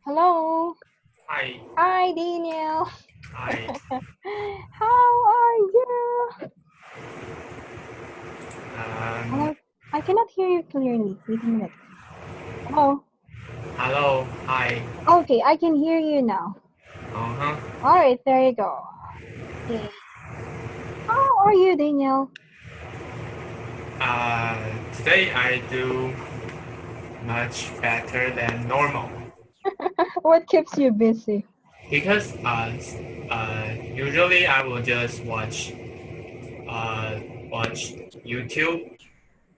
Hello. Hi. Hi, Daniel. Hi. How are you? Um, Hello. I cannot hear you clearly. Wait a minute. Hello. hello. Hi. Okay, I can hear you now. Uh-huh. All right, there you go. Okay. How are you, Daniel? Today I do much better than normal What keeps you busy? because usually I will just watch YouTube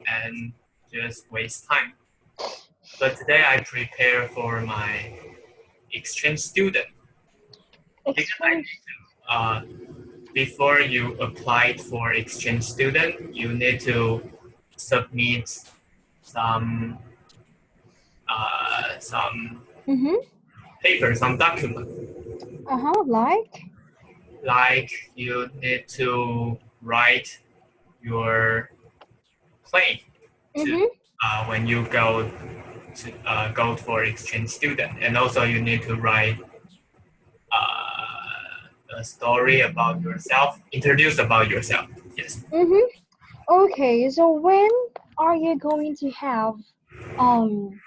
and just waste time. But today I prepare for my exchange student because I Exchange. need to before you apply for exchange student, you need to submit some some Mm-hmm. paper, some document. Uh-huh, like? Like you need to write your claim to Mm-hmm. when you go for exchange student, and also you need to write a story about yourself, introduce about yourself. Yes. Mm-hmm. Okay, so when are you going to have um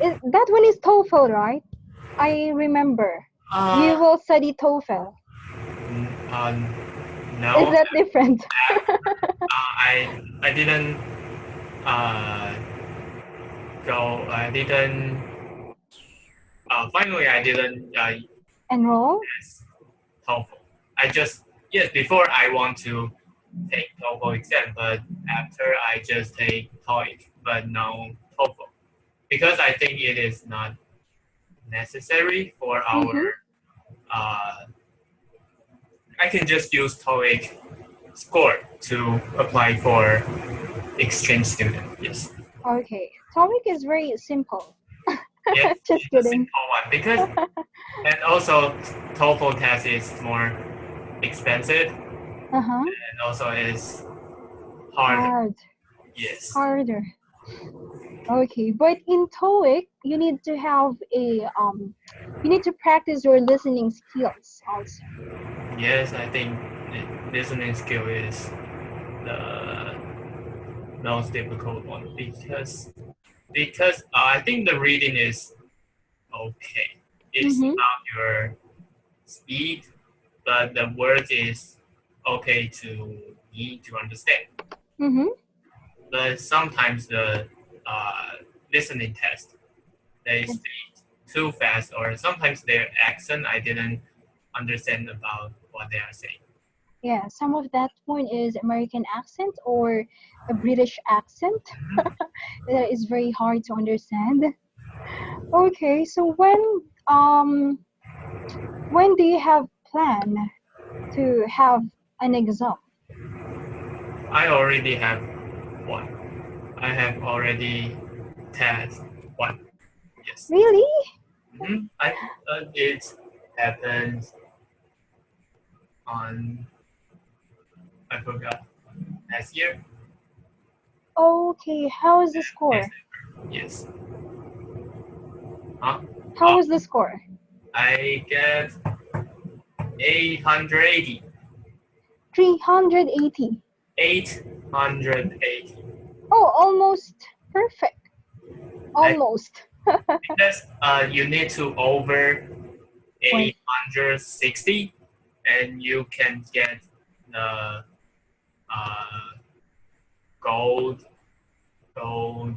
that one is TOEFL, right? I remember. Uh, You will study TOEFL. Is no, that different? I didn't uh, go. I didn't. Finally, I didn't Enroll? pass TOEFL. I just yes. Before I want to take TOEFL exam, but after I just take TOEIC, but no TOEFL because I think it is not necessary for our. Mm-hmm. Uh, I can just use TOEIC score to apply for exchange student. Yes. Okay. Topic is very simple. Yes, Just it's a kidding. simple one because and also TOEFL test is more expensive Uh-huh. and also is harder. Hard. Yes. Harder. Okay. But in TOEIC, you need to have you need to practice your listening skills also. Yes, I think listening skill is the most difficult one because I think the reading is okay. It's Mm-hmm. about your speed, but the words is okay to me to understand. Mm-hmm. But sometimes the uh, listening test they Yes. speak too fast, or sometimes their accent I didn't understand about what they are saying. Yeah. Some of that point is American accent or a British accent. That is very hard to understand. Okay. So when do you have plan to have an exam? I already have one. I have already test one. Yes. Really? It happened on I forgot last year. Okay, how is the Yes. score? Yes. Huh? How Oh, was the score? I get 880. 380. 880. Oh, almost perfect. I Almost. because you need to over What? 860 and you can get the uh, gold gold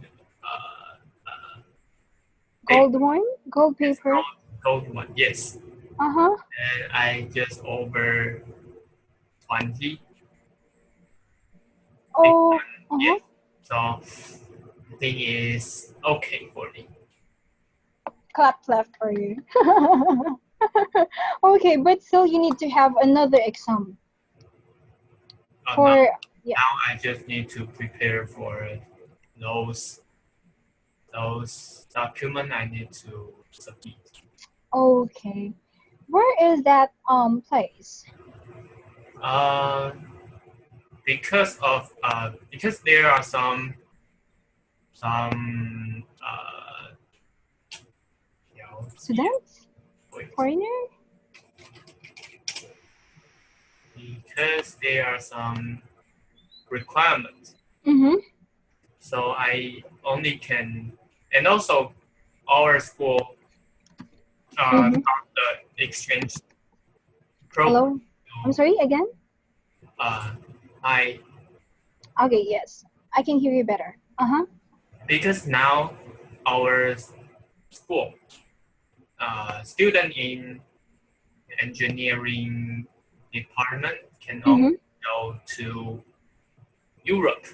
paper. Gold one? Gold Yes, paper? gold one. Yes, Uh-huh. and I just over 20. Oh, uh-huh. Yes, so I think is okay for me. Clap left for you. Okay, but still you need to have another exam Now, for, yeah. now I just need to prepare for those those document I need to submit. Okay. Where is that place? Uh, because there are some students? Wait. Foreigner? Because there are some requirements. Mm-hmm. So I only can, and also our school Mm-hmm. start the exchange program. Hello? I'm sorry, again? Uh, I Okay, yes. I can hear you better. Uh-huh. because now our school student in engineering department can only Mm-hmm. go to Europe.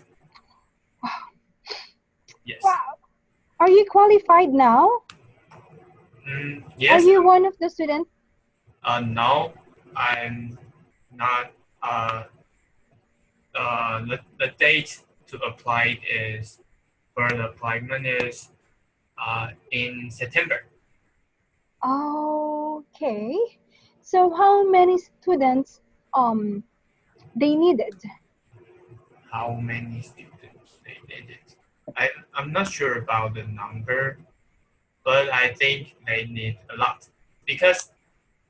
Yes. Wow. Are you qualified now? Are Yes. you one of the students? No, I'm not. The date to apply is for the appointment is in September. Okay. So how many students they needed? How many students they needed? I'm not sure about the number, but I think they need a lot because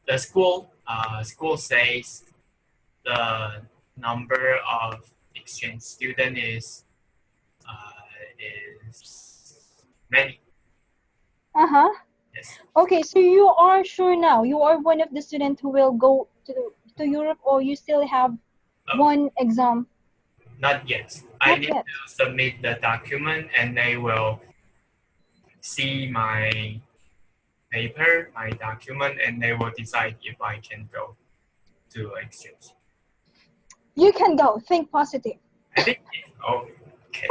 the school says the number of exchange student is many. Uh-huh. Yes. Okay, so you are sure now. You are one of the students who will go to Europe, or you still have Oh, one exam? not yet. I Not need yet. to submit the document and they will see my paper, my document, and they will decide if I can go to exchange. You can go. Think positive. I think, oh, okay.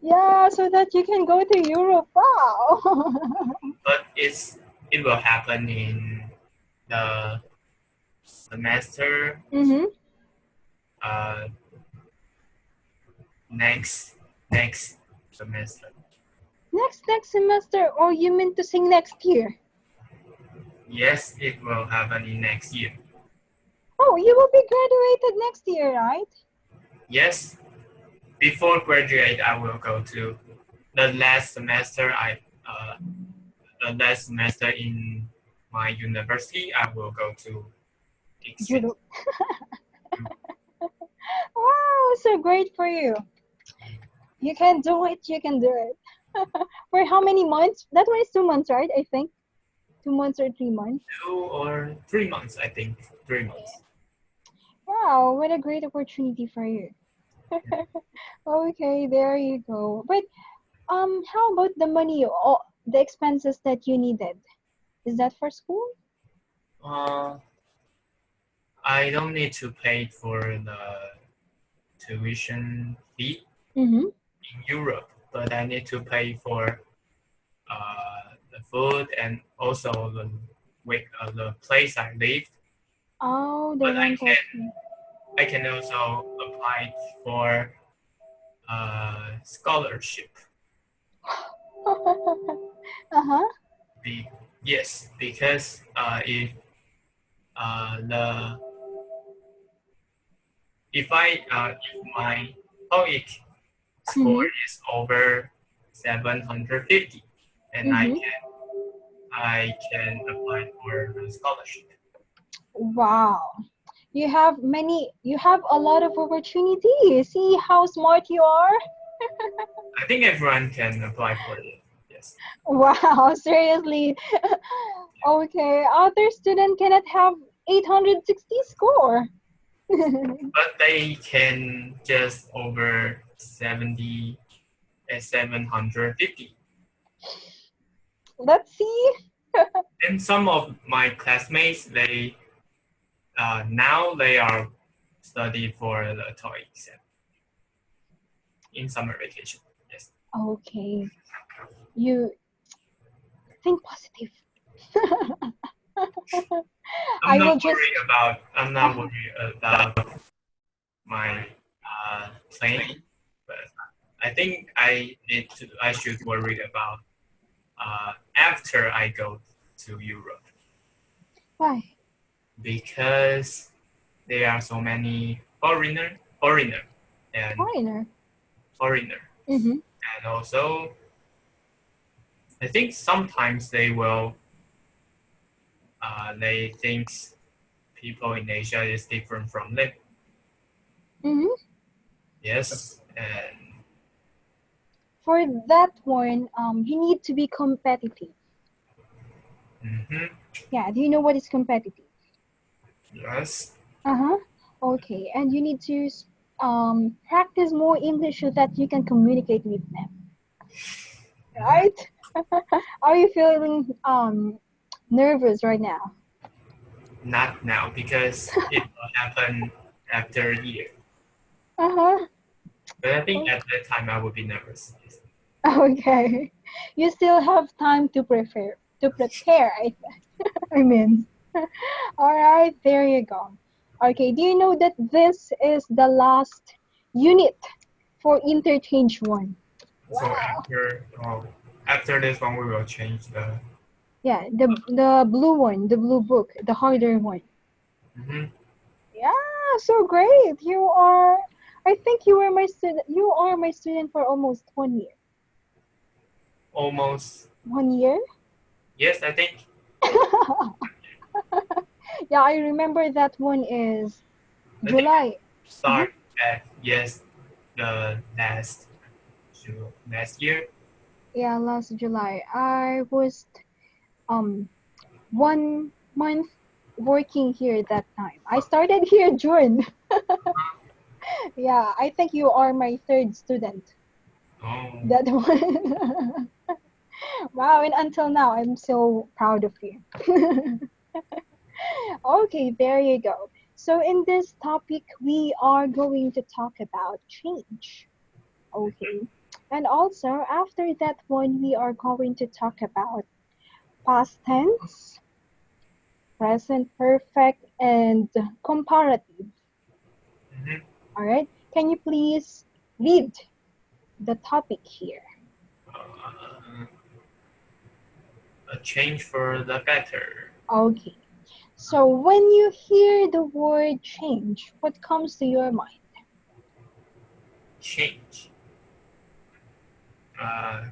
Yeah, so that you can go to Europe. Wow. But it will happen in the semester Mm-hmm. uh, next semester. Next semester, or you mean to say next year? Yes, it will happen in next year. Oh, you will be graduated next year, right? Yes, before graduate, I will go to the last semester. The last semester in my university, I will go to exchange. Europe. Wow, so great for you. You can do it. You can do it. For how many months? That one is 2 months, right? I think 2 months or 3 months. 2 or 3 months, I think. 3 months. Wow, what a great opportunity for you. Okay, there you go. But how about the money or the expenses that you needed? Is that for school? Uh, I don't need to pay for the tuition fee Mm-hmm. in Europe, but I need to pay for the food and also the place I live. Oh, the But rental fee. I can also apply for scholarship. Uh-huh. Be, yes, because the if my TOEIC score Mm-hmm. is over 750, and Mm-hmm. I can apply for the scholarship. Wow. You have a lot of opportunities. See how smart you are? I think everyone can apply for it. Yes, Wow, seriously. Okay, other student cannot have 860 score. but they can just over 70 and 750. Let's see. And some of my classmates, they now they are study for the TOEIC exam in summer vacation. Yes, Okay, you think positive. I will just. I'm not worried about my plane, but I think I should worry about after I go to Europe Why? because there are so many and Foreigner. foreigner, Mm-hmm. and also I think sometimes they think people in Asia is different from them. Mm-hmm. Yes, and For that one, you need to be competitive. mhm, Yeah, do you know what is competitive? yes, Uh-huh. Okay, and you need to practice more English so that you can communicate with them, mhm. right? Are you feeling nervous right now? Not now because it will happen after a year. Uh-huh. But I think at that time I would be nervous. Yes. Okay. You still have time to prepare. I mean. All right, there you go. Okay, do you know that this is the last unit for interchange one? So Wow. after this one, we will change the. Yeah, the blue one, the blue book, the harder one. Mhm. Yeah, so great. You are. I think you were my student. You are my student for almost 1 year. Almost. 1 year? Yes, I think. Yeah, I remember that one is I think July. Uh-huh. start at yes the last year. Yeah, last July. I was 1 month working here that time. I started here June. Yeah, I think you are my third student. Oh, That one. Wow, and until now, I'm so proud of you. Okay, there you go. So, in this topic, we are going to talk about change. Okay. And also, after that one, we are going to talk about past tense, present perfect, and comparative. mhm. All right. Can you please read the topic here? Uh, a change for the better. Okay. So when you hear the word change, what comes to your mind? Change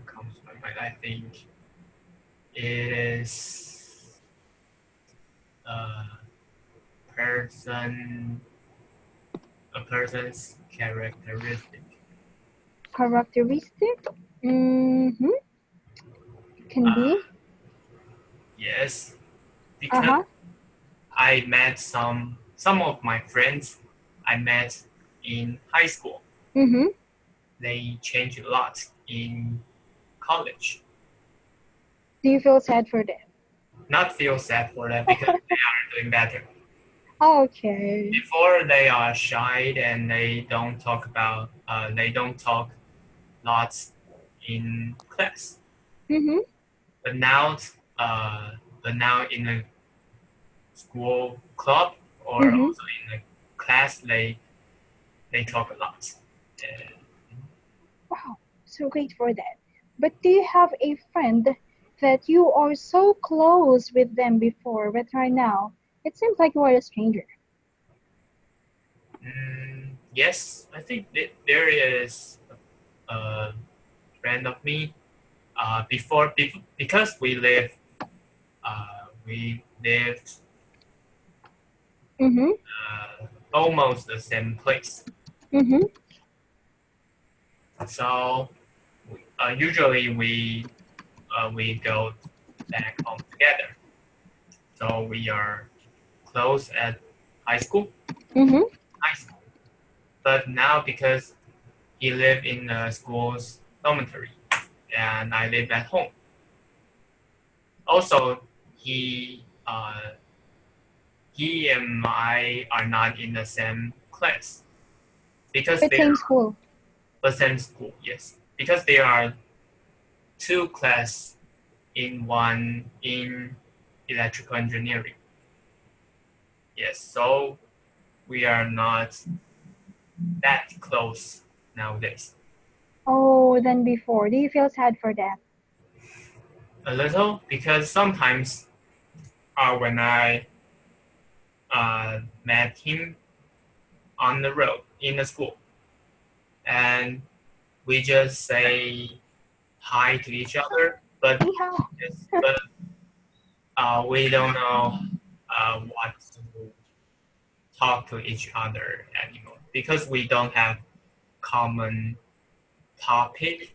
comes to my mind. I think it is a person a person's characteristic. Characteristic? Mm-hmm. Can Uh, be. yes, because Uh-huh. I met some of my friends I met in high school. Mm-hmm. They changed a lot in college. Do you feel sad for them? Not feel sad for that because they are doing better. Okay. Before they are shy and they don't talk lots in class. Mm-hmm. But now uh, but now in a school club or Mm-hmm. also in a class they talk a lot. Uh, Wow. So great for that. But do you have a friend that you are so close with them before, but right now it seems like you are a stranger? yes, I think there is a friend of me because we lived Mm-hmm. almost the same place. Mm-hmm. So usually we go back home together. So we are close at high school, Mm-hmm. high school. But now because he lived in the school's dormitory and I live at home. Also, he and I are not in the same class because But they same are school. the same school. Yes, because there are two class in one in electrical engineering. Yes, so we are not that close nowadays. Oh, than before. Do you feel sad for that? A little because sometimes when I met him on the road in the school and we just say hi to each other. but Ni hao. yes, but we don't know what to talk to each other anymore because we don't have common topic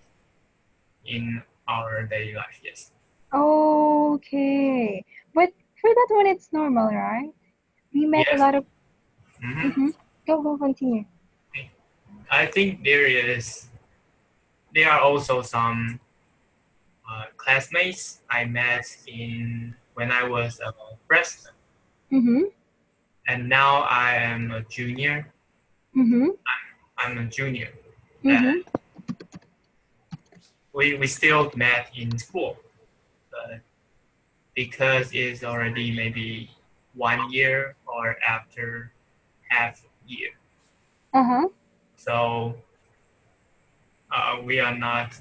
in our daily life. Yes. Okay. But for that one, it's normal, right? We met a Yes. lot of. Hmm. Mm-hmm. Go, continue. I think there are also some classmates I met in when I was a freshman, Mm-hmm. and now I am a junior. Mm-hmm. I'm a junior, and Mm-hmm. we still met in school, but because it's already maybe 1 year or after half year, Uh-huh. so we are not.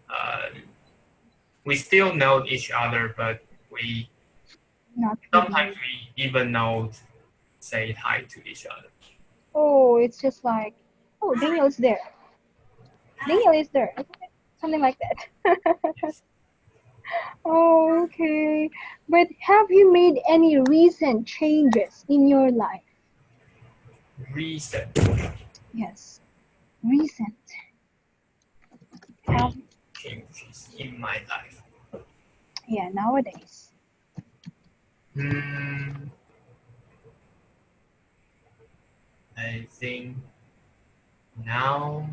Uh, we still know each other, but we Not sometimes really. we even know say hi to each other. Oh, it's just like, oh, Daniel is there. Daniel is there. Something like that. Yes. Okay. But have you made any recent changes in your life? Recent Yes, recent. Have, changes in my life. yeah, nowadays. Hmm, I think now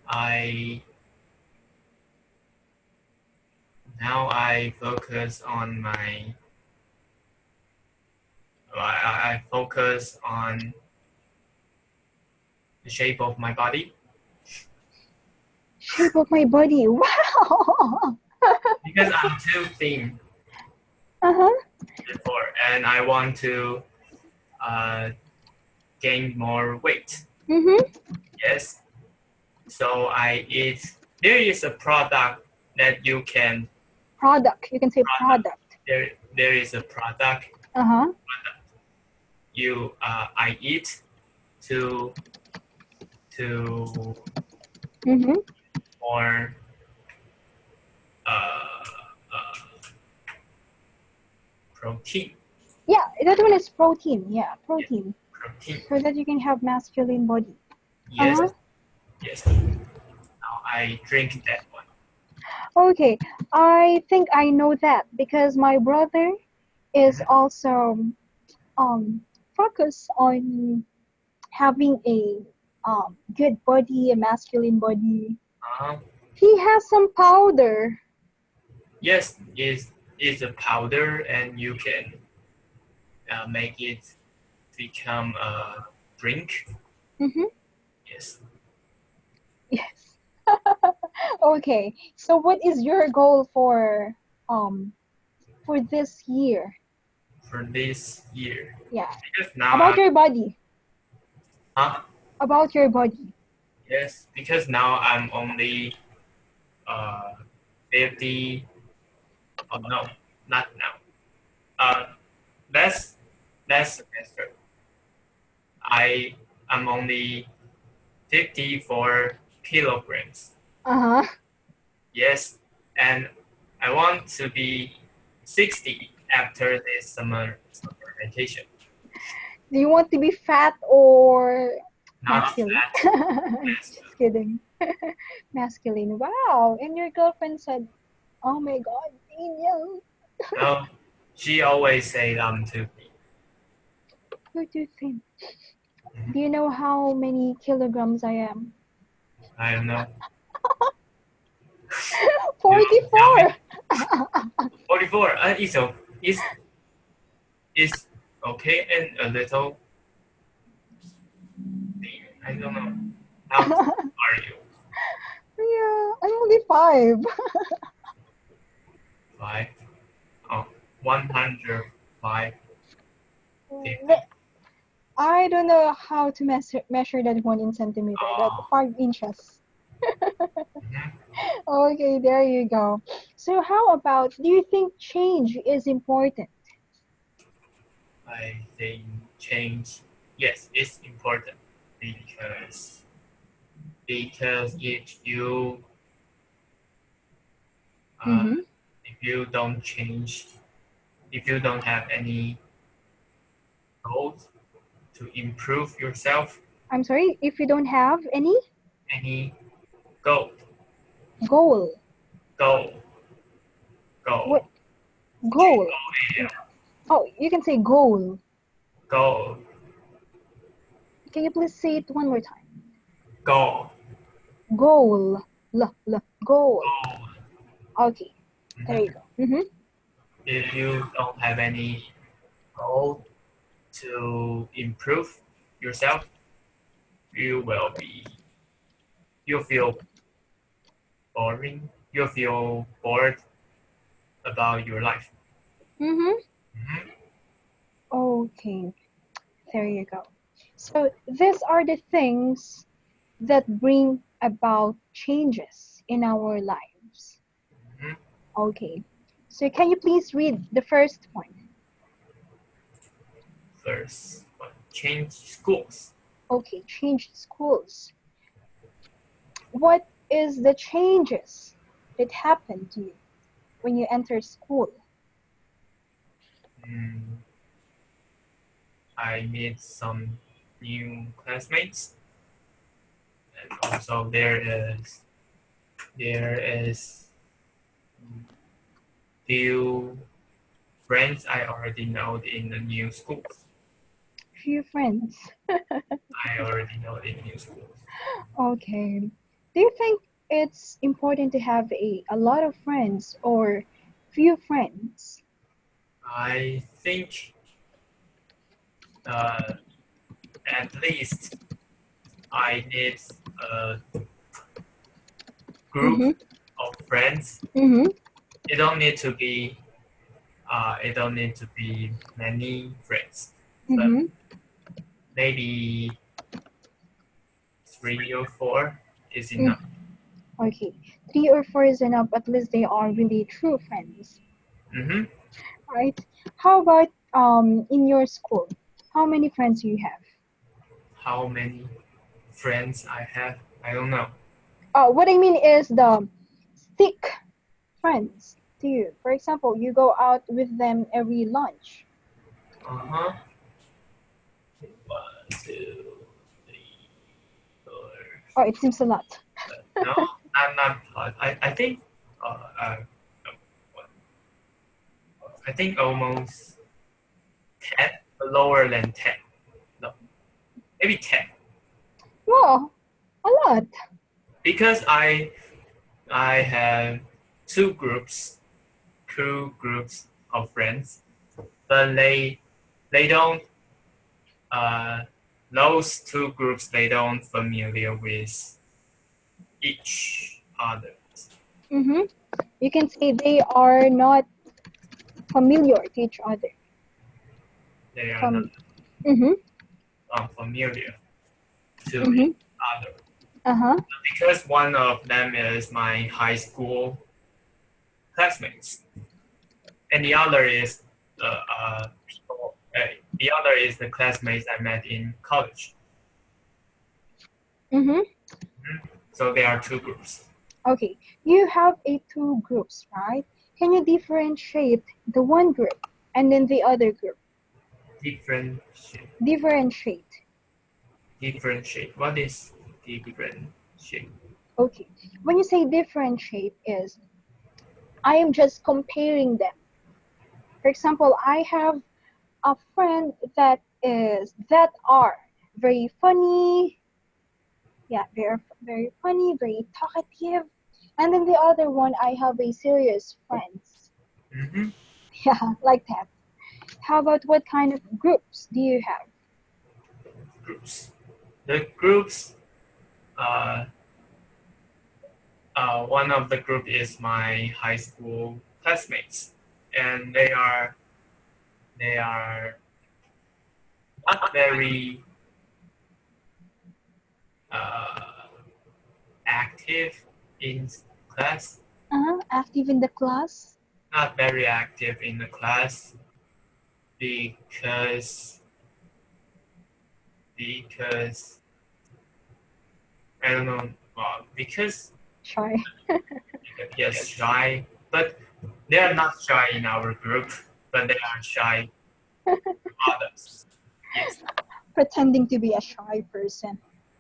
I I focus on my I focus on the shape of my body Shape of my body. Wow. because I'm too thin Uh-huh. before and I want to uh, gain more weight. Mm-hmm. Yes, so I eat. There is a product that you can Product. You can say product. product. There is a product Uh-huh. you I eat to to Mm-hmm. more uh, uh, protein. Yeah, that one is protein. Yeah, Yes, protein. protein. So that you can have masculine body. Yes, Uh-huh. yes. Now I drink that one. Okay. I think I know that because my brother is Mhm. also focused on having a good body, a masculine body. Uh, He has some powder. yes, is a powder, and you can make it become a drink. Mm-hmm. Yes, Yes. Okay. So what is your goal for this year? for this year. Yeah. Because now About your body. huh? About your body. Yes, because now I'm only uh 50. Oh no, not now. Uh, last semester, I am only 54 kilograms. Uh-huh. Yes, and I want to be 60 after this summer vacation. Do you want to be fat or Not masculine? fat, Just kidding. Masculine. Wow. And your girlfriend said, "Oh my God, Daniel, no. She always said I'm too big. you're too thin." Mhm. Do you know how many kilograms I am? I don't know. You tell 44. me. 44. It's it's okay and a little thin. I don't know. How tall are you? Yeah, I'm only 5. 5. Oh, 105, But 50. I don't know how to measure that one in centimeter. That Oh, 5 inches. mhm. Okay, there you go. So how about, do you think change is important? I think change, yes, it's important because if you If you don't change, if you don't have any goals to improve yourself, I'm sorry, if you don't have any goal, goal. goal, What goal, goal? G-O-A-L, Oh, you can say goal. goal, Can you please say it one more time? goal, Goal. Goal. goal. Okay, there Mhm. you go. If you don't have any goal to improve yourself, you will be, you'll feel boring, you'll feel bored about your life. Mm-hmm. Mhm. Okay, there you go. So these are the things that bring about changes in our lives. Mhm. Okay, so can you please read the first one? First, change schools. Okay, change schools. What is the changes that happen to you when you enter school? Mm, I meet some new classmates, and also there is few friends I already know in the new schools. Few friends. I already know in new schools. Okay. Do you think it's important to have a lot of friends or few friends? I think uh, at least I need a group Mm-hmm. of friends. Mm-hmm. It don't need to be it don't need to be many friends, but Mm-hmm. maybe 3 or 4 is Mm. enough. Okay. 3 or 4 is enough. At least they are really true friends, Mm-hmm. right? How about in your school? How many friends do you have? How many friends I have? I don't know. What I mean is the stick friends to you. For example, you go out with them every lunch. Uh-huh. 1, 2, 3, 4. Oh, it seems a lot. No, not. I think uh, uh, I think almost 10, lower than 10. No, maybe 10. Wow, a lot. Because I have two groups, two groups of friends, but they don't uh those two groups they don't familiar with each other. Mm-hmm. You can say they are not familiar to each other. They are not From mm-hmm. familiar to Mm-hmm. each other. Uh-huh. Because one of them is my high school classmates, and the other is people. The other is the classmates I met in college. Mm-hmm. So there are two groups. Okay. You have a two groups, right? Can you differentiate the one group and then the other group? Differentiate. Differentiate. Differentiate. What is differentiate? Okay. When you say differentiate is I am just comparing them. For example, I have a friend that are very funny, yeah, they're very funny, very talkative. And then the other one, I have a serious friends. Mm-hmm. Yeah, like that. How about what kind of groups do you have? Groups. The groups. Uh, one of the group is my high school classmates, and they are not very uh, active in class. Active in the class? Not very active in the class because because I don't know. Because Shy. yes, shy. But they are not shy in our group, but they are shy to others. Yes. Pretending to be a shy person.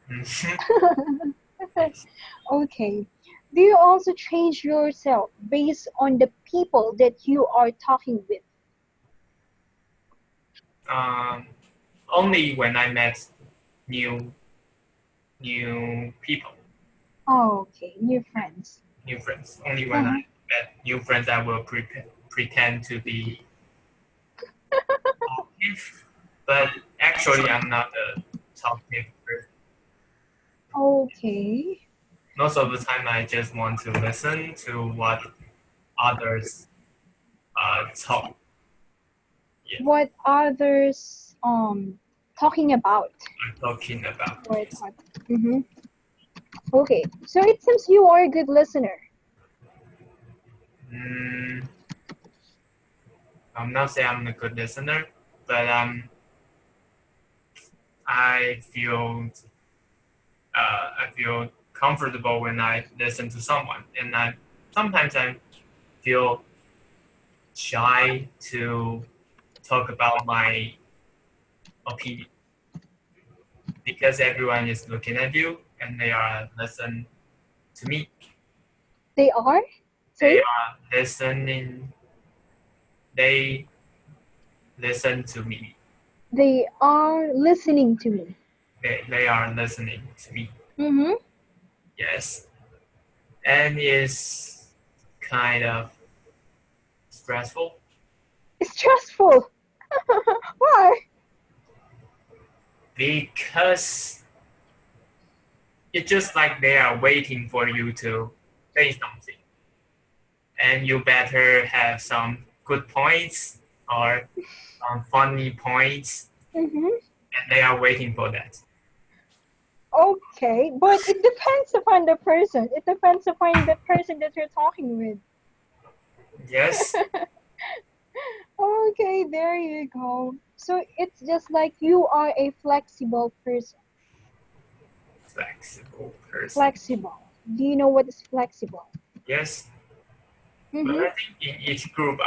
Mhm. Yes. Okay. Do you also change yourself based on the people that you are talking with? Um, Only when I met new people, Okay, new friends. new friends. Only when I Uh-huh. met new friends, I will pretend to be talkative. But actually, I'm not a talkative person. Okay. Most of the time, I just want to listen to what others talk. Yeah, What others talking about? I'm talking about. What Yes. oth- Mhm. Okay. So it seems you are a good listener. Mm, I'm not saying I'm a good listener, but I feel comfortable when I listen to someone, and I feel shy to talk about my opinion because everyone is looking at you and they are listening to me. They are? They Sorry? are listening. They listen to me. They are listening to me. They are listening to me. Mm-hmm. Yes, and it's kind of stressful It's stressful. Why? because it's just like they are waiting for you to say something, and you better have some good points or some funny points, Mm-hmm. and they are waiting for that. Okay, but it depends upon the person. It depends upon the person that you're talking with. Yes, Okay, there you go. So it's just like you are a flexible person. flexible person. Flexible. Do you know what is flexible? Yes, but Mm-hmm. I think in each group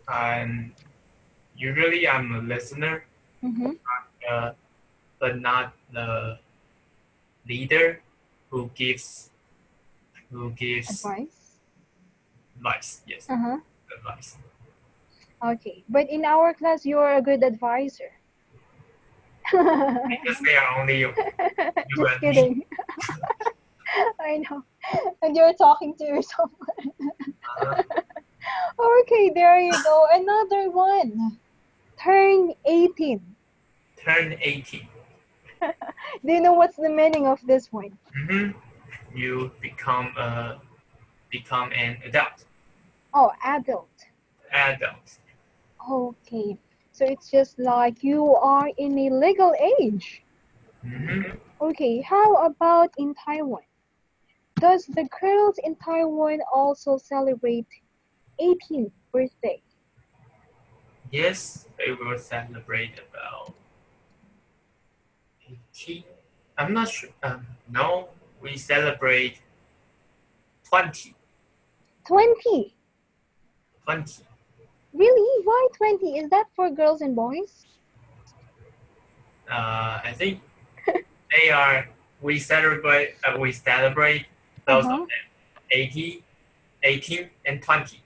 I'm usually I'm a listener, Mm-hmm. uh, but not the leader who gives Advice? advice. Yes, Uh-huh. advice. Okay, but in our class, you are a good advisor. Because they are only you Just and me. kidding. I know. And you're talking to someone. Uh, Okay, there you go. Another one. Turn 18. Turn 18. Do you know what's the meaning of this one? Mm-hmm. You become an adult. Oh, adult. Adult. Okay. So it's just like you are in a legal age. Mm-hmm. Okay, how about in Taiwan? Does the girls in Taiwan also celebrate 18th birthday? Yes, they will celebrate about 18. I'm not sure. No, we celebrate 20. 20. 20. Really? Why 20? Is that for girls and boys? I think they are. We celebrate both of Uh-huh. them. 80, 18, and 20.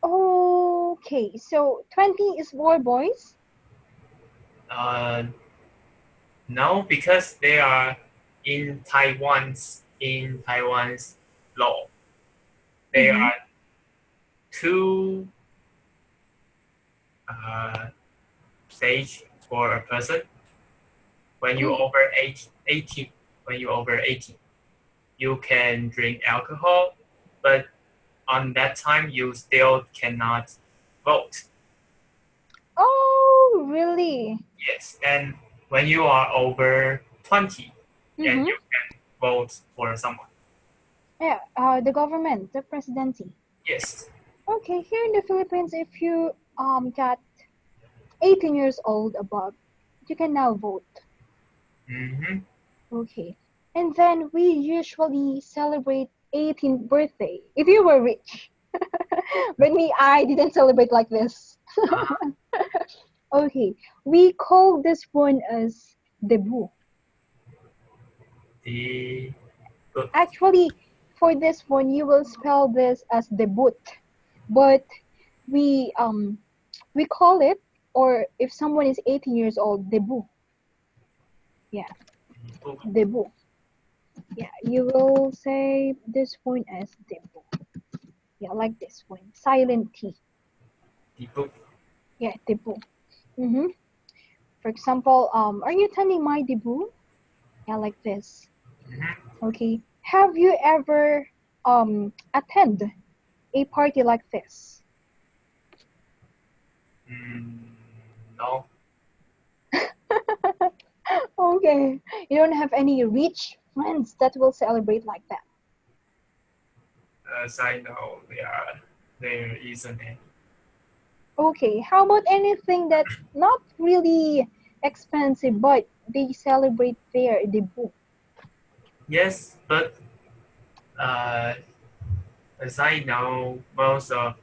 Okay, so 20 is for boys? Uh, no, because they are in Taiwan's law. They Mm-hmm. are two stage for a person when you Mm. over 18. When you over 18, you can drink alcohol, but on that time you still cannot vote. Oh, really? Yes, and when you are over 20, and Mm-hmm. you can vote for someone. Yeah, the government, the presidency. Yes. Okay, here in the Philippines, if you got 18 years old above, you can now vote. Mm-hmm. Okay. And then we usually celebrate 18th birthday if you were rich. But me, I didn't celebrate like this. Uh, Okay, we call this one as debut. the good. Actually, for this one, you will spell this as debut, but we um we call it, or if someone is 18 years old, debut. Yeah, Book. debut. Yeah, you will say this one as debut. Yeah, like this one, silent T. The book. Yeah, debut. Mm-hmm. For example, are you attending my debut? Yeah, like this. Mm-hmm. Okay. Have you ever attend a party like this? Mm, no. Okay. You don't have any rich friends that will celebrate like that. As I know, there isn't any. Okay. How about anything that not really expensive, but they celebrate their debut? Yes, but uh, as I know, most of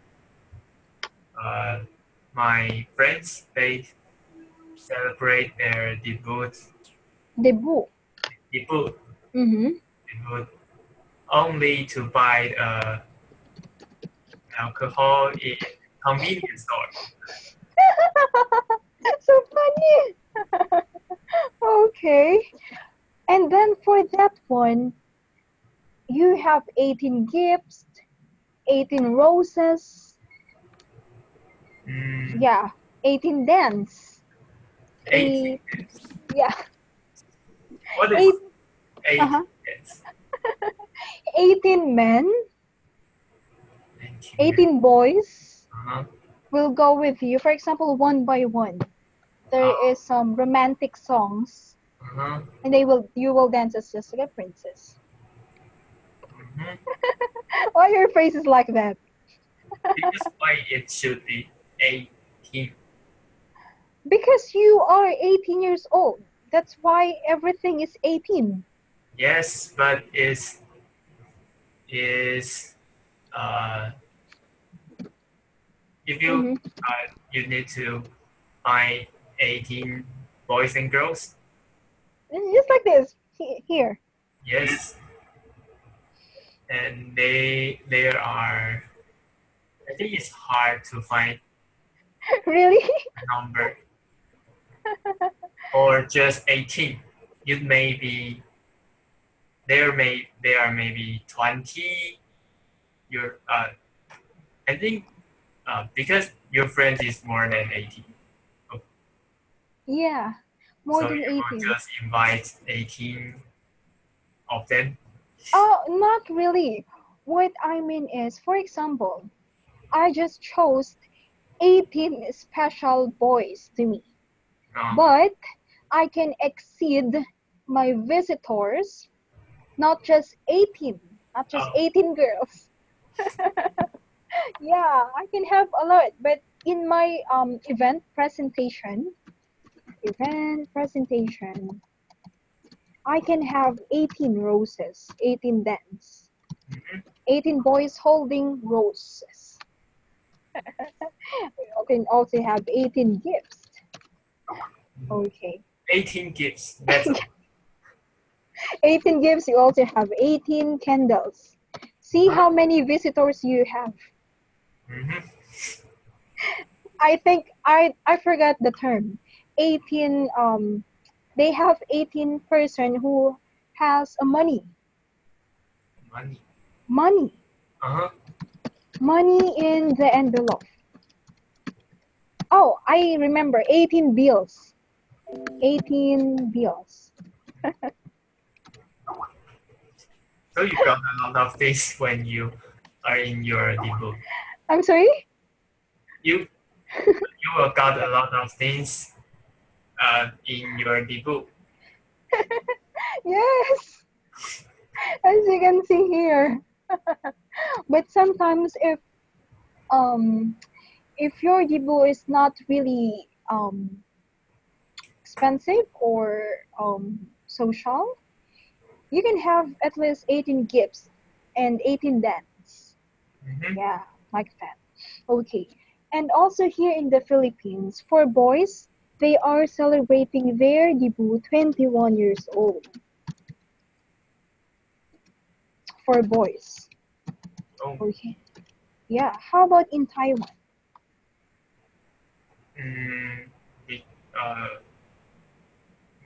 uh, my friends they celebrate their Debut. debut, Mm-hmm. debut only to buy alcohol in convenience store. So funny. Okay. And then for that one, you have 18 gifts, 18 roses, Mm, yeah, 18 dance, 18 a yeah, What is eight 18 uh-huh, minutes? 18 men, 18 minutes. 18 boys Uh-huh. will go with you. For example, one by one, there Oh, is some romantic songs, uh-huh. and you will dance as just like a princess. Mm-hmm. Why your face is like that? Because why it should be 18? Because you are 18 years old. That's why everything is 18. Yes, but is uh if Mm-hmm. you need to find 18 boys and girls. Just like this here. Yes, and there are. I think it's hard to find Really? a number or just 18. You may be there are maybe 20. Your I think because your friends is more than 18, Yeah, more so than you will 18. just invite 18 of them. Oh, not really. What I mean is, for example, I just chose 18 special boys to me, Uh, but I can exceed my visitors, not just 18, not just oh, 18 girls. Yeah, I can have a lot, but in my event presentation, I can have 18 roses, 18 dance, mhm. 18 boys holding roses. You can also have 18 gifts. Okay. 18 gifts. That's a 18 gifts, you also have 18 candles. See lot. how many visitors you have. Mhm. I think I forgot the term. 18 they have 18 person who has a Money. money Uh-huh. money in the envelope. Oh, I remember 18 bills. 18 bills. So you got a lot of things when you are in your debut. I'm sorry? You you will got a lot of things in your debut. Yes, as you can see here. But sometimes um if your debut is not really expensive or social, you can have at least 18 gifts. and 18 dance. Mm-hmm. Yeah, like that. Okay. And also here in the Philippines, for boys, they are celebrating their debut 21 years old for boys. Oh, Okay. Yeah. How about in Taiwan? mm, we, uh,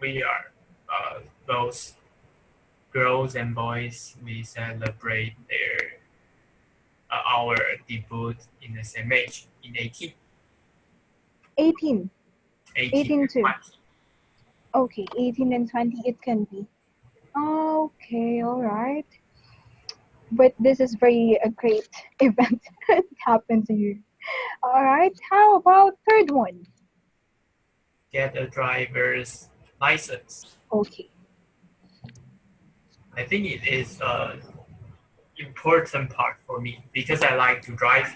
we are both girls and boys. We celebrate our debut in the same age in 18, 18. 18 18 and too. 20. Okay, 18 and 20 it can be. Okay, all right. But this is very a great event that happened to you. All right. How about third one? Get a driver's license. Okay. I think it is an important part for me because I like to drive.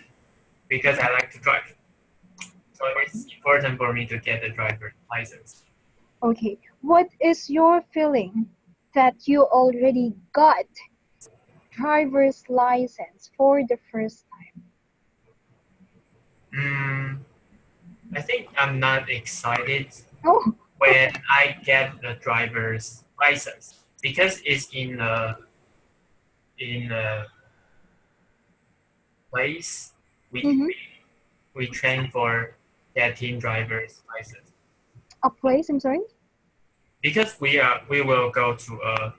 Because I like to drive, so it's important for me to get a driver's license. Okay. What is your feeling that you already got driver's license for the first time? Mm, I think I'm not excited Oh. when I get the driver's license because it's in a place we Mm-hmm. we train for getting driver's license A place, I'm sorry? because we will go to a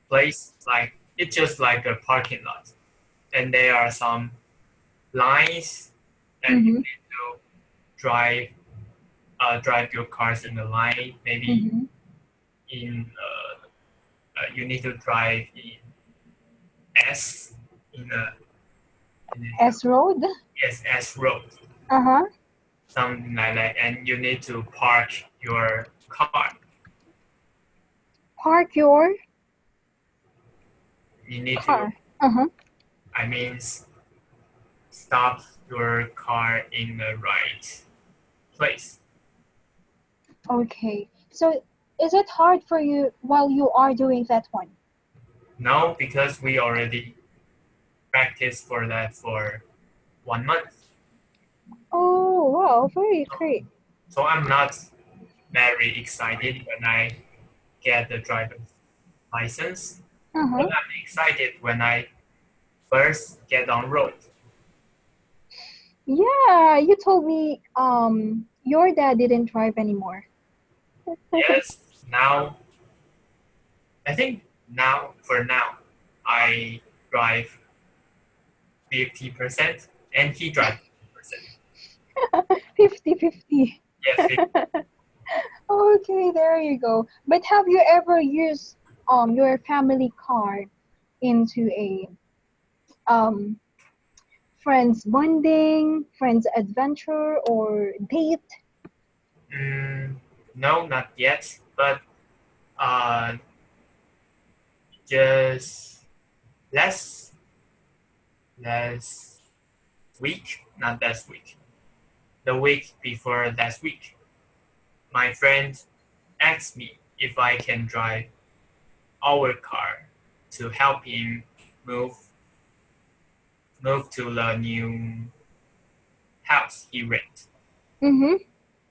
place like it's just like a parking lot and there are some lines and you Mm-hmm. need to drive drive your cars in the line maybe Mm-hmm. in you need to drive in S in a S Road? yes S road Uh-huh. something like that and you need to park your car. Park your You need to car. Uh-huh. I mean stop your car in the right place. Okay. So is it hard for you while you are doing that one? No, because we already practiced for that for 1 month. Oh, wow, very great. So I'm not very excited when I get the driver's license, but Uh-huh. I'm excited when I first get on road. Yeah, you told me your dad didn't drive anymore. Yes, now I think now for now I drive 50% and he drives 50%. 50-50. Yes, Okay, there you go. But have you ever used your family car into a um friends bonding, friends adventure or date? mm, no, not yet, but uh, just last last week, not last week, the week before last week, my friend asked me if I can drive our car to help him move move to the new house he rent. Mm-hmm.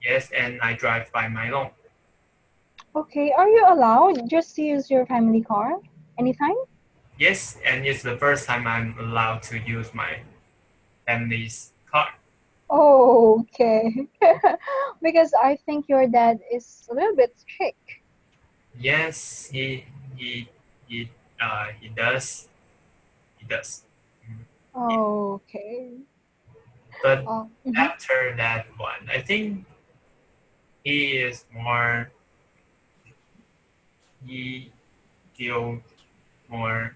Yes, and I drive by my own. Okay, are you allowed just to use your family car anytime? Yes, and it's the first time I'm allowed to use my family's car. Oh, okay. Because I think your dad is a little bit strict. Yes, he he he does he does. Yeah. Okay. But Mhm. after that one, I think he is more he feel more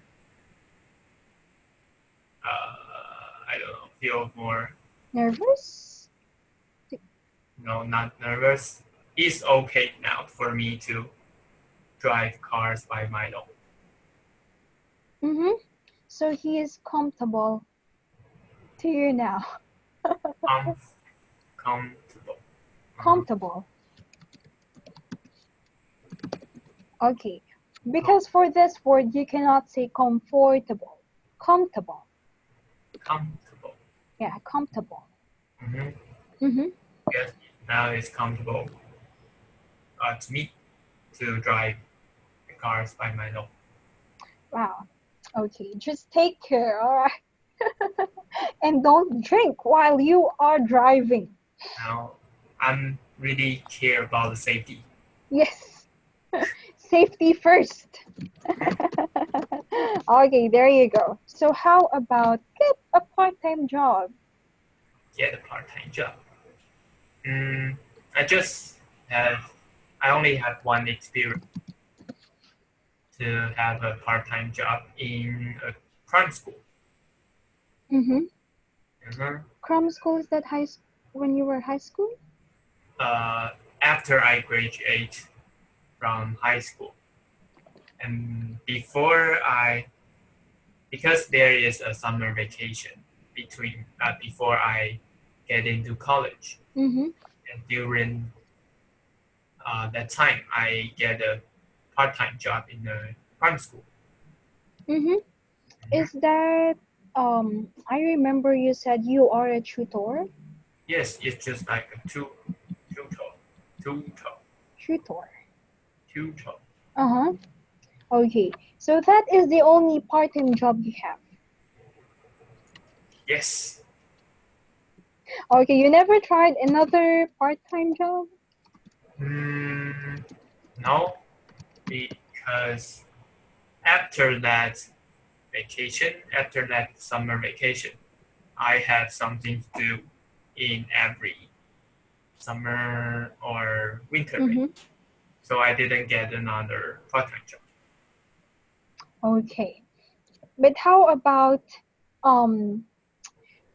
I don't know feel more Nervous? no not nervous. He's okay now for me to drive cars by my own. Mm-hmm. So he is comfortable to you now. Com- comfortable. Uh-huh. Comfortable. Okay. Com- Because for this word, you cannot say comfortable. Comfortable. Comfortable. Yeah, comfortable. Mm-hmm. Mm-hmm. Yes, now it's comfortable to me to drive the cars by myself. Wow. Okay, just take care, all right? And don't drink while you are driving. Now, I'm really care about the safety. Yes. Safety first. Okay, there you go. So how about get a part-time job? Get a part-time job. I just have, I only have one experience to have a part-time job in a crime school. Mm-hmm. Mhm. Cram school, is that when you were high school? Uh, After I graduate from high school, and because there is a summer vacation before I get into college, Mm-hmm. and during that time I get a part-time job in a crime school. Mm-hmm. Is that I remember you said you are a tutor? Yes, it's just like a tutor, tutor, Tutor. tutor. Uh-huh. Okay. So that is the only part-time job you have. Yes. Okay, you never tried another part-time job? Mm, no, because after that after that summer vacation, I have something to do in every summer or winter break. Mm-hmm. So I didn't get another part-time job Okay. But how about um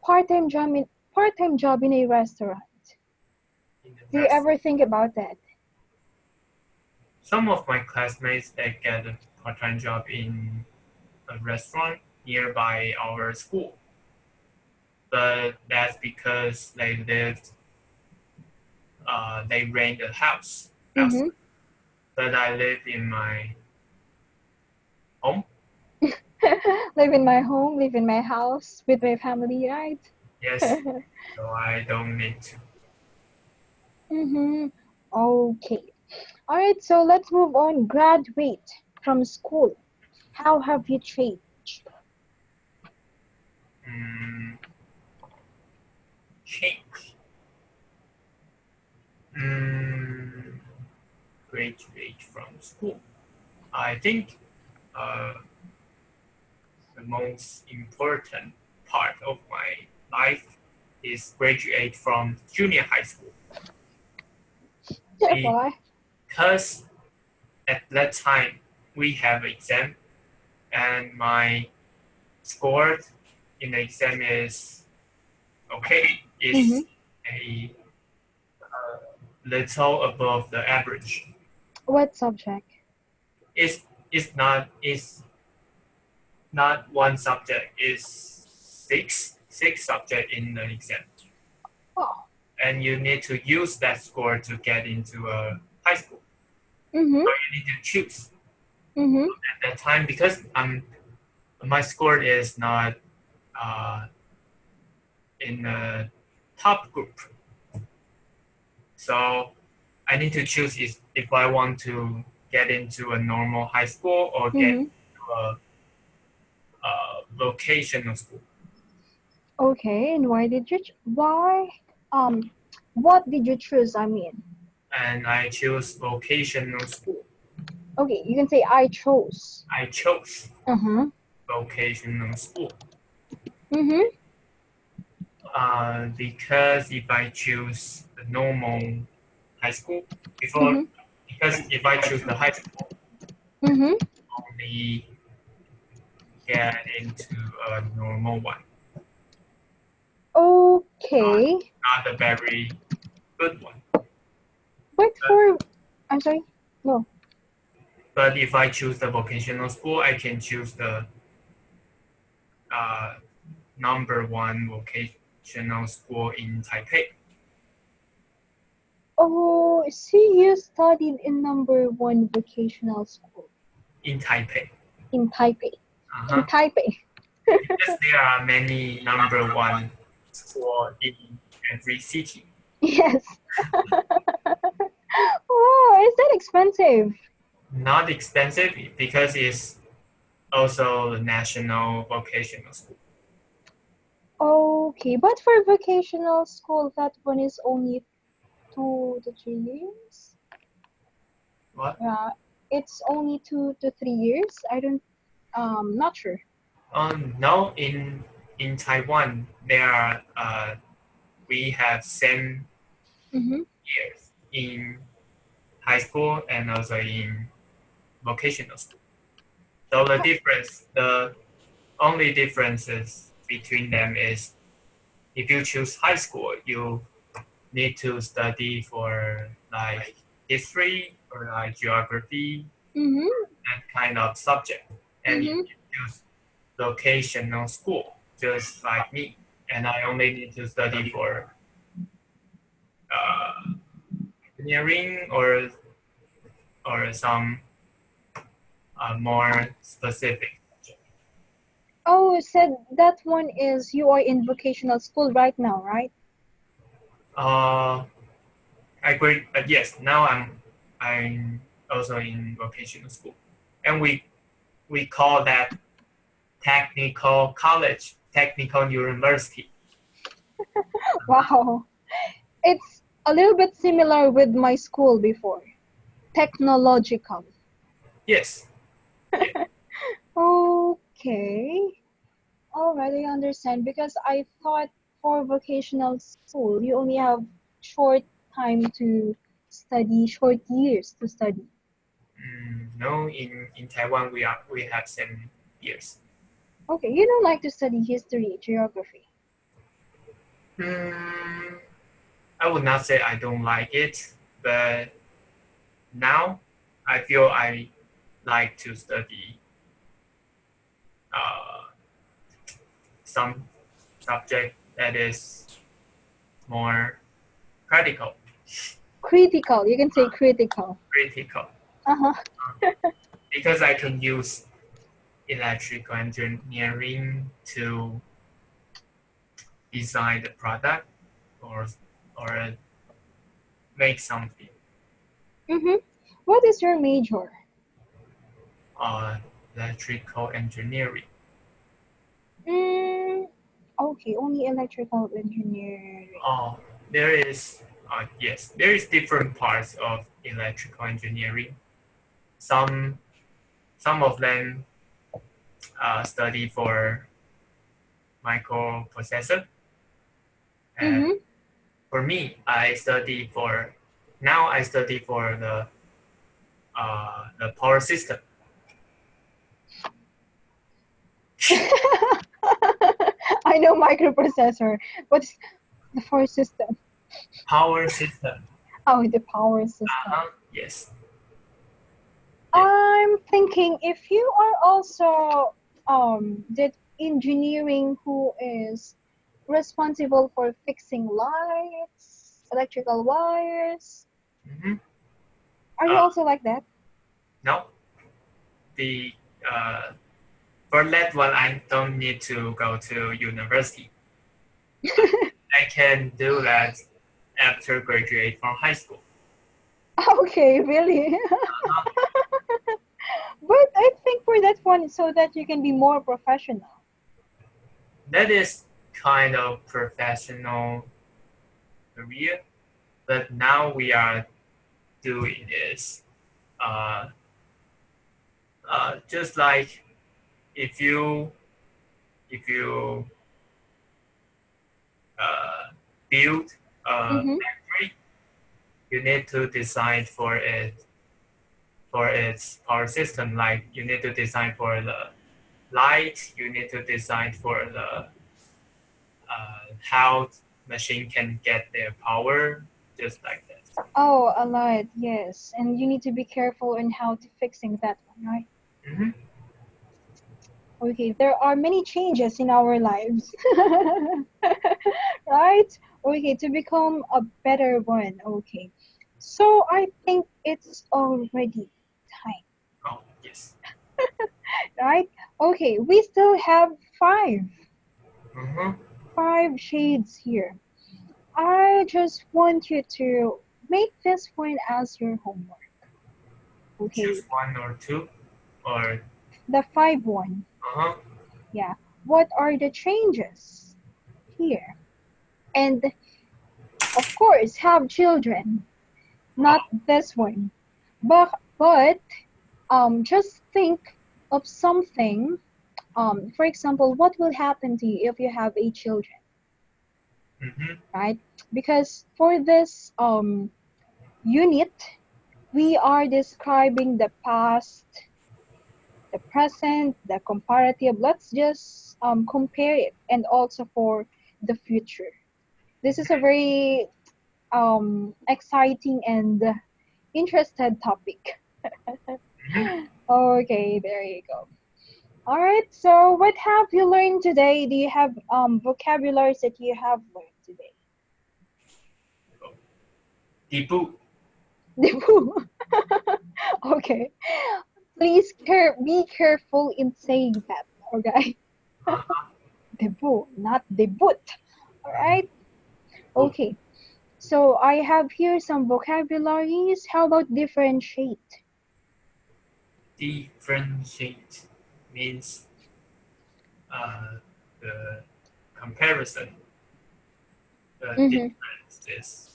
part-time job in part-time job in a restaurant? in the Do you rest. ever think about that? Some of my classmates they get a part-time job in a restaurant nearby our school, but that's because they rent a house Mm-hmm. outside. But I live in my home. Live in my home, live in my house with my family, right? Yes, so I don't need to. Mm-hmm. Okay. All right, so let's move on. Graduate from school. How have you changed? Mm, Change. Mm, Graduate from school. I think uh, the most important part of my life is graduate from junior high school Why? because at that time we have exam and my score in the exam is okay, Mm-hmm. is a little above the average. What subject? It's it's not one subject. It's six subject in the exam, Oh. and you need to use that score to get into a high school. Mm-hmm. So you need to choose Mm-hmm. at that time because my score is not uh, in the top group. So I need to choose if I want to get into a normal high school or get Mm-hmm. into a vocational school. Okay, and what did you choose? I mean, And I choose vocational school. okay, you can say I chose. I chose Uh-huh. vocational school Mm-hmm. because if I choose the normal high school before, Mm-hmm. because if I choose the high school, Mm-hmm. only get into a normal one, Okay. not a very good one. But But, I'm sorry. No. but if I choose the vocational school, I can choose the uh, number one vocational school in Taipei. Oh, see, you studied in number one vocational school In Taipei. in Taipei. In Uh-huh. Taipei. Yes, there are many number one school in every city. Yes. Oh, is that expensive? Not expensive because it's also a national vocational school. Okay, but for vocational school, that one is only 2 to 3 years. What? Yeah, it's only 2 to 3 years. I don't, not sure. No, in Taiwan there are we have same Mm-hmm. years in high school and also in vocational school. So the only differences between them is if you choose high school, you need to study for like history or like geography, Mm-hmm. that kind of subject. And if Mm-hmm. you choose vocational school, just like me, and I only need to study for uh, engineering or some more specific subject. Oh, said that one is you are in vocational school right now, right? Uh, I agree. Yes, now I'm also in vocational school, and we call that technical college, technical university. Wow. It's a little bit similar with my school before. Technological. Yes, yes. Okay. All right, I understand because I thought for vocational school you only have short time to study, short years to study. No, in Taiwan we have 7 years. Okay, you don't like to study history, geography. Mm, I would not say I don't like it, but now I feel I like to study uh, some subject that is more critical, Critical, you can say critical. critical, Uh-huh. because I can use electrical engineering to design the product or or make something. Mm-hmm. What is your major? Uh, Electrical engineering. Mm, okay, only electrical engineering. Oh, there is yes, there is different parts of electrical engineering. Some some of them study for microprocessor, and Mm-hmm. for me, I study for the power system. I know microprocessor. What's the power system? Power system. Oh, the power system. Yes, yes. I'm thinking if you are also the engineering who is responsible for fixing lights, electrical wires. Mm-hmm. Are you Uh, also like that? no, the uh, for that one, I don't need to go to university. I can do that after graduate from high school. Okay, really? But I think for that one, so that you can be more professional. That is kind of professional career, but now we are doing is uh, just like if you if you uh, build a Mm-hmm. factory, you need to design for its power system. Like you need to design for the light, you need to design for the how machine can get their power, just like that. Oh, a light, yes. And you need to be careful in how to fixing that one, right? Mm-hmm. Okay, there are many changes in our lives. Right? Okay, to become a better one. Okay. So I think it's already time, Oh yes. right? Okay, we still have five. Mm-hmm. 5 shades here. I just want you to make this one as your homework. Choose Okay, one or two, or the 5 one. uh-huh. Yeah. What are the changes here? And of course, have children. Not Oh, this one. But just think of something. For example, what will happen to you if you have a children, mm-hmm. right? Because for this unit, we are describing the past, the present, the comparative. Let's just compare it, and also for the future. This is a very exciting and interested topic. Mm-hmm. Okay, there you go. All right. So, what have you learned today? Do you have vocabularies that you have learned today? Debut. Debut. Okay. Please be careful in saying that. Okay. Uh-huh. Debut, not debut. All right. Oh, Okay. So I have here some vocabularies. How about differentiate? differentiate means the comparison. The Mm-hmm. difference is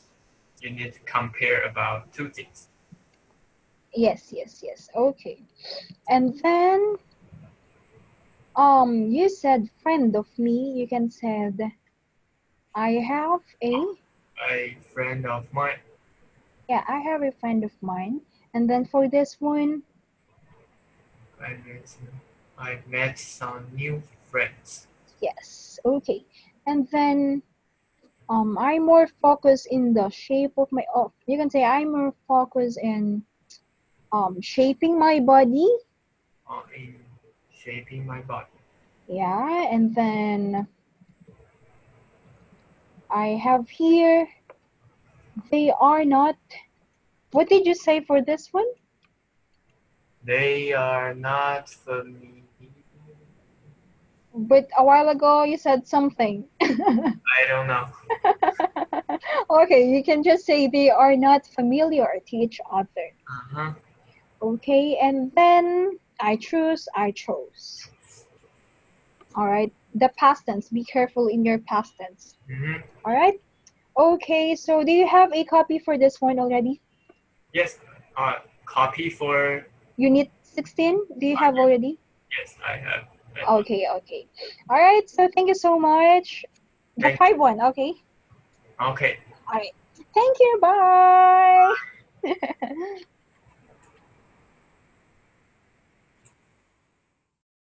you need to compare about two things. Yes, yes, yes. Okay. And then you said friend of me. You can said I have a A friend of mine, yeah, I have a friend of mine. And then for this one, I met, I met some new friends. yes. Okay. And then I'm more focused in the shape of my oh, you can say I'm more focused in shaping my body. In shaping my body. Yeah, and then I have here they are not. What did you say for this one? They are not familiar. But a while ago you said something. I don't know. Okay, you can just say they are not familiar to each other. Uh-huh. Okay, and then I choose, I chose. All right, the past tense. Be careful in your past tense. Mm-hmm. All right. Okay, so do you have a copy for this one already? Yes. Copy for. Unit 16, do you have already? Yes, I have. Okay, okay. All right, so thank you so much. The Thank 5 one, okay? you. Okay. All right. Thank you. Bye.